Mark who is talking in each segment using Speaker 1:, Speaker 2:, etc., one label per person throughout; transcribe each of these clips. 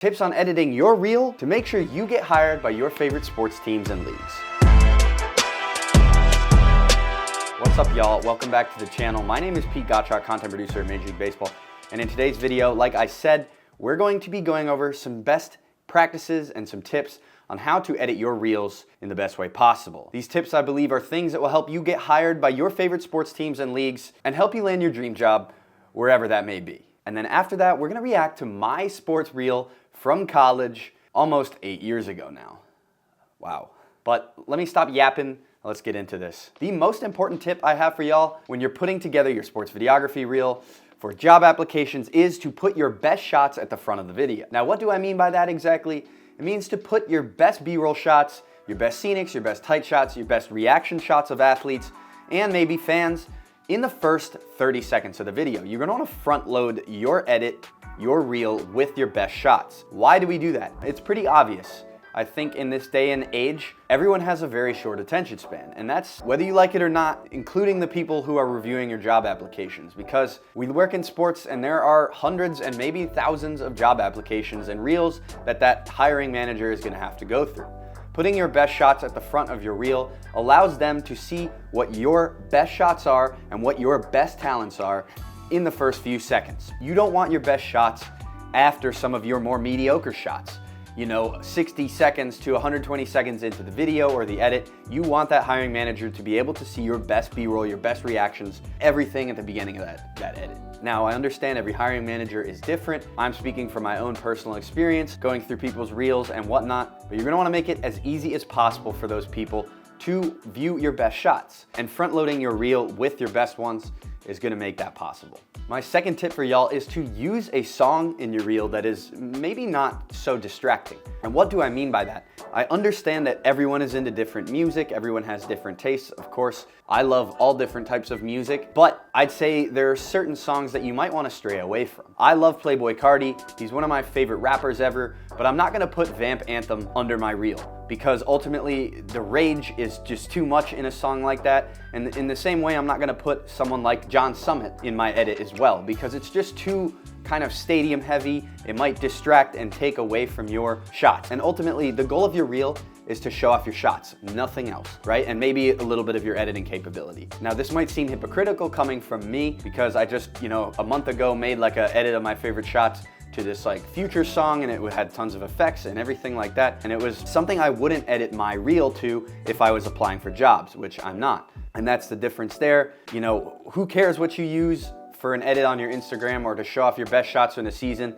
Speaker 1: Tips on editing your reel to make sure you get hired by your favorite sports teams and leagues. What's up, y'all? Welcome back to the channel. My name is Gottschalk, content producer at Major League Baseball. And in today's video, like I said, we're going to be going over some best practices and some tips on how to edit your reels in the best way possible. These tips, I believe, are things that will help you get hired by your favorite sports teams and leagues and help you land your dream job wherever that may be. And then after that, we're gonna react to my sports reel from college almost 8 years ago now. Wow. But let me stop yapping. Let's get into this. The most important tip I have for y'all when you're putting together your sports videography reel for job applications is to put your best shots at the front of the video. Now, what do I mean by that exactly? It means to put your best B-roll shots, your best scenics, your best tight shots, your best reaction shots of athletes, and maybe fans in the first 30 seconds of the video. You're gonna wanna front load your edit, your reel with your best shots. Why do we do that? It's pretty obvious. I think in this day and age, everyone has a very short attention span, and that's whether you like it or not, including the people who are reviewing your job applications, because we work in sports and there are hundreds and maybe thousands of job applications and reels that hiring manager is gonna have to go through. Putting your best shots at the front of your reel allows them to see what your best shots are and what your best talents are in the first few seconds. You don't want your best shots after some of your more mediocre shots. 60 seconds to 120 seconds into the video or the edit, you want that hiring manager to be able to see your best B-roll, your best reactions, everything at the beginning of that edit. Now, I understand every hiring manager is different. I'm speaking from my own personal experience, going through people's reels and whatnot, but you're gonna wanna make it as easy as possible for those people to view your best shots. And front loading your reel with your best ones is gonna make that possible. My second tip for y'all is to use a song in your reel that is maybe not so distracting. And what do I mean by that? I understand that everyone is into different music, everyone has different tastes, of course. I love all different types of music, but I'd say there are certain songs that you might wanna stray away from. I love Playboi Carti, he's one of my favorite rappers ever, but I'm not gonna put Vamp Anthem under my reel, because ultimately the rage is just too much in a song like that. And in the same way, I'm not gonna put someone like John Summit in my edit as well, because it's just too kind of stadium heavy. It might distract and take away from your shots. And ultimately, the goal of your reel is to show off your shots, nothing else, right? And maybe a little bit of your editing capability. Now, this might seem hypocritical coming from me because I just, a month ago made like an edit of my favorite shots to this like future song, and it had tons of effects and everything like that. And it was something I wouldn't edit my reel to if I was applying for jobs, which I'm not. And that's the difference there. Who cares what you use for an edit on your Instagram or to show off your best shots in a season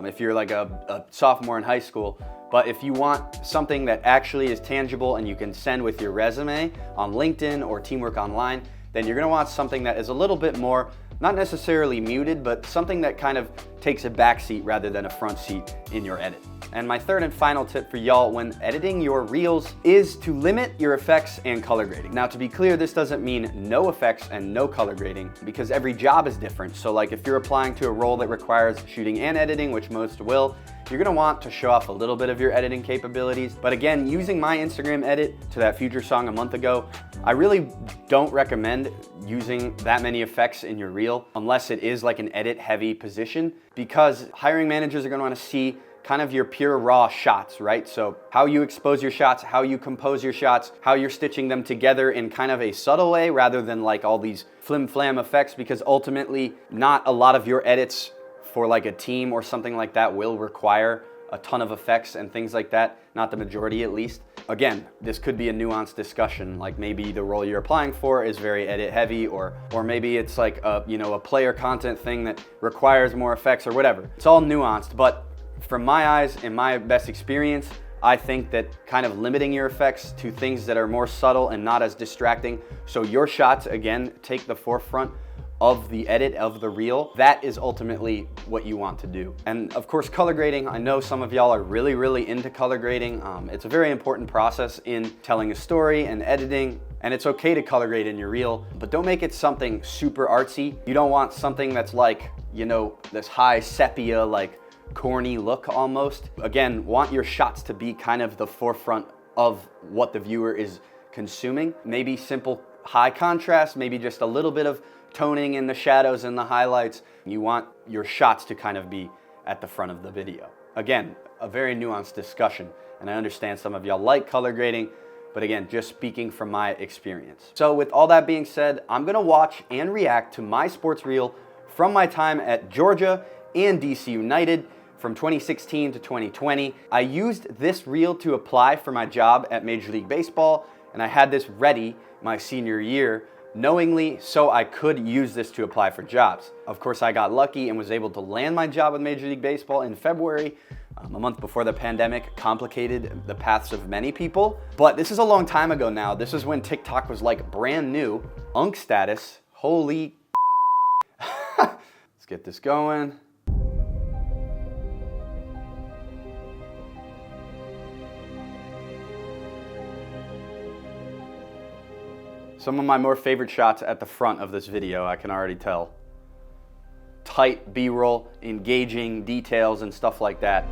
Speaker 1: if you're like a sophomore in high school. But if you want something that actually is tangible and you can send with your resume on LinkedIn or Teamwork Online, then you're gonna want something that is a little bit more, not necessarily muted, but something that kind of takes a back seat rather than a front seat in your edit. And my third and final tip for y'all when editing your reels is to limit your effects and color grading. Now, to be clear, this doesn't mean no effects and no color grading, because every job is different. So like if you're applying to a role that requires shooting and editing, which most will, you're gonna want to show off a little bit of your editing capabilities. But again, using my Instagram edit to that future song a month ago, I really don't recommend using that many effects in your reel unless it is like an edit heavy position, because hiring managers are gonna wanna see kind of your pure raw shots, right? So how you expose your shots, how you compose your shots, how you're stitching them together in kind of a subtle way rather than like all these flim-flam effects, because ultimately not a lot of your edits for like a team or something like that will require a ton of effects and things like that, not the majority at least. Again, this could be a nuanced discussion, like maybe the role you're applying for is very edit heavy, or maybe it's like a player content thing that requires more effects or whatever. It's all nuanced, but from my eyes and my best experience, I think that kind of limiting your effects to things that are more subtle and not as distracting, so your shots, again, take the forefront of the edit of the reel, that is ultimately what you want to do. And of course, color grading, I know some of y'all are really into color grading. It's a very important process in telling a story and editing, and it's okay to color grade in your reel, but don't make it something super artsy. You don't want something that's like, this high sepia, like corny look almost. Again, want your shots to be kind of the forefront of what the viewer is consuming. Maybe simple high contrast, maybe just a little bit of toning in the shadows and the highlights. You want your shots to kind of be at the front of the video. again, a very nuanced discussion. And I understand some of y'all like color grading, but again, just speaking from my experience. So with all that being said, I'm gonna watch and react to my sports reel from my time at Georgia and DC United from 2016 to 2020. I used this reel to apply for my job at Major League Baseball, and I had this ready my senior year, knowingly, so I could use this to apply for jobs. Of course, I got lucky and was able to land my job with Major League Baseball in February, a month before the pandemic complicated the paths of many people. But this is a long time ago now. This is when TikTok was like brand new. Unk status, holy Let's get this going. Some of my more favorite shots at the front of this video, I can already tell. Tight B-roll, engaging details and stuff like that.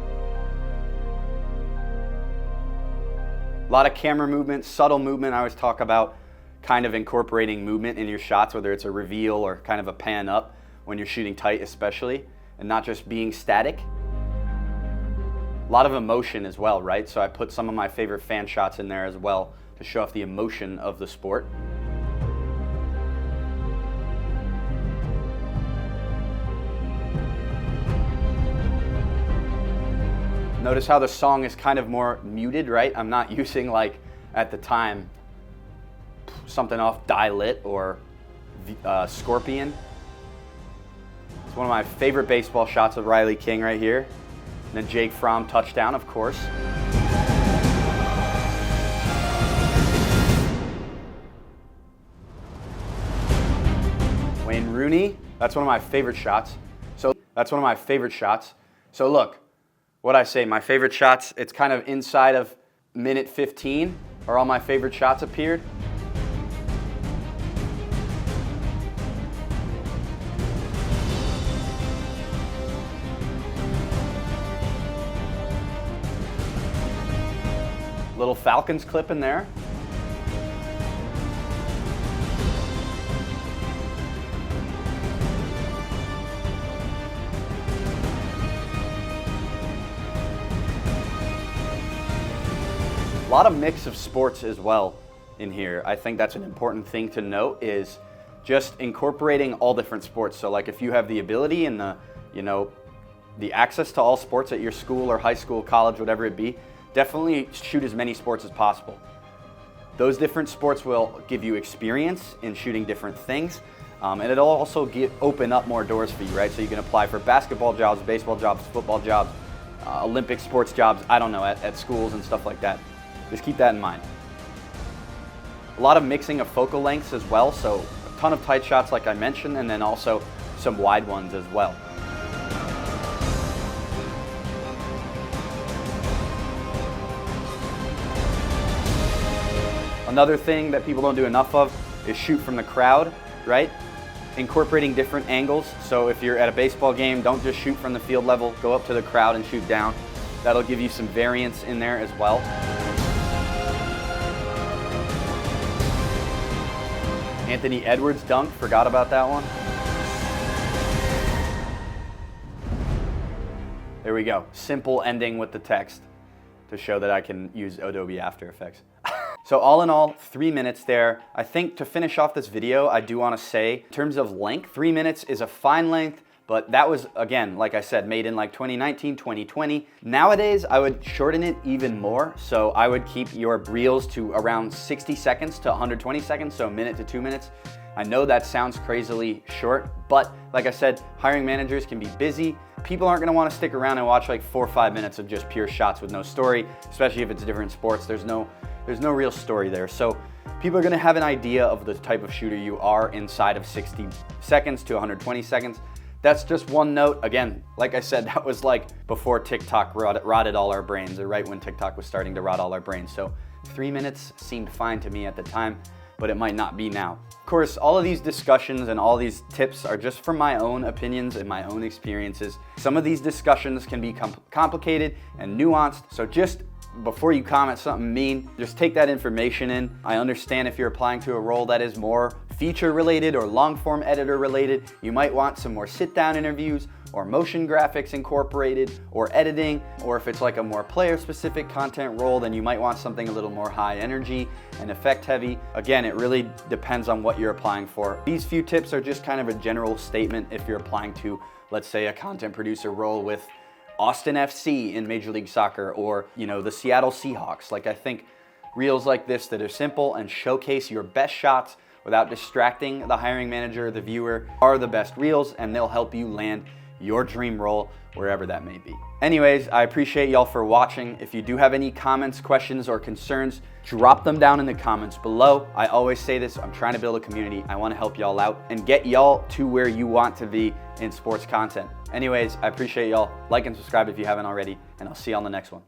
Speaker 1: A lot of camera movement, subtle movement. I always talk about kind of incorporating movement in your shots, whether it's a reveal or kind of a pan up when you're shooting tight especially, and not just being static. A lot of emotion as well, right? So I put some of my favorite fan shots in there as well to show off the emotion of the sport. Notice how the song is kind of more muted, right? I'm not using, like, at the time, something off Die Lit or Scorpion. It's one of my favorite baseball shots of Riley King right here. And then Jake Fromm touchdown, of course. Wayne Rooney, that's one of my favorite shots. So look, what I say, my favorite shots, it's kind of inside of minute 15 are all my favorite shots appeared. Little Falcons clip in there. A lot of mix of sports as well in here. I think that's an important thing to note, is just incorporating all different sports. So like if you have the ability and the access to all sports at your school or high school, college, whatever it be, definitely shoot as many sports as possible. Those different sports will give you experience in shooting different things, and it'll also open up more doors for you, right? So you can apply for basketball jobs, baseball jobs, football jobs, Olympic sports jobs, I don't know, at schools and stuff like that. Just keep that in mind. A lot of mixing of focal lengths as well, so a ton of tight shots like I mentioned, and then also some wide ones as well. Another thing that people don't do enough of is shoot from the crowd, right? Incorporating different angles. So if you're at a baseball game, don't just shoot from the field level, go up to the crowd and shoot down. That'll give you some variance in there as well. Anthony Edwards dunk, forgot about that one. There we go, simple ending with the text to show that I can use Adobe After Effects. So all in all, 3 minutes there. I think to finish off this video, I do want to say, in terms of length, 3 minutes is a fine length, but that was, again, like I said, made in like 2019, 2020. Nowadays, I would shorten it even more. So I would keep your reels to around 60 seconds to 120 seconds, so a minute to 2 minutes. I know that sounds crazily short, but like I said, hiring managers can be busy. People aren't gonna wanna stick around and watch like 4 or 5 minutes of just pure shots with no story, especially if it's different sports. There's no real story there. So people are gonna have an idea of the type of shooter you are inside of 60 seconds to 120 seconds. That's just one note. Again, like I said, that was like before TikTok rotted all our brains, or right when TikTok was starting to rot all our brains. So 3 minutes seemed fine to me at the time, but it might not be now. Of course, all of these discussions and all these tips are just from my own opinions and my own experiences. Some of these discussions can be complicated and nuanced, so just before you comment something mean, just take that information in. I understand if you're applying to a role that is more feature related or long form editor related, you might want some more sit down interviews or motion graphics incorporated or editing, or if it's like a more player specific content role, then you might want something a little more high energy and effect heavy. Again, it really depends on what you're applying for. These few tips are just kind of a general statement if you're applying to, let's say, a content producer role with Austin FC in Major League Soccer, or the Seattle Seahawks. Like, I think reels like this that are simple and showcase your best shots without distracting the hiring manager or the viewer are the best reels, and they'll help you land your dream role wherever that may be. Anyways, I appreciate y'all for watching. If you do have any comments, questions, or concerns, drop them down in the comments below. I always say this, I'm trying to build a community. I want to help y'all out and get y'all to where you want to be in sports content. Anyways, I appreciate y'all. Like and subscribe if you haven't already, and I'll see you on the next one.